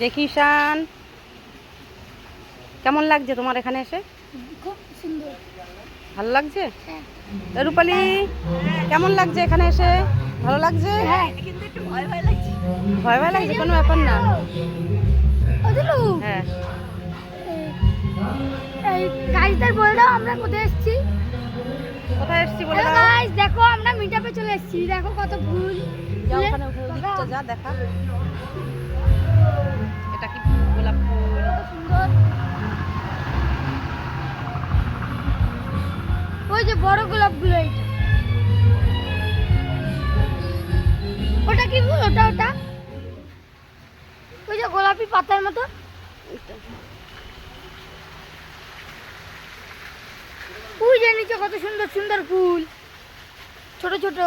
দেখি শান, কেমন লাগছে তোমার এখানে এসে? খুব সুন্দর। ভালো লাগছে? হ্যাঁ। রূপালী, কেমন লাগছে এখানে এসে? ভালো লাগছে? হ্যাঁ, কিন্তু একটু ভয় ভয় লাগছে। ভয় ভয় লাগছে? কোনো ব্যাপার না। অদিলু, হ্যাঁ, এই গাইসদের বলে দাও আমরা কোথায় এসেছি। কোথায় এসছি বলে হ্যালো দাও। গাইস, দেখো আমরা মিটআপে চলে এসেছি। দেখো কত ফুল। যা ওখানে উঠে ওদিকটা যা দেখা। এটা কি গোলাপ ফুল? কত সুন্দর। ওই যে বড় গোলাপগুলো, এইটা ওটা কি ফুল? ওটা ওটা ওই যে গোলাপি পাতার মতো। ওই যে নিচে কত সুন্দর সুন্দর ফুল, ছোট ছোট।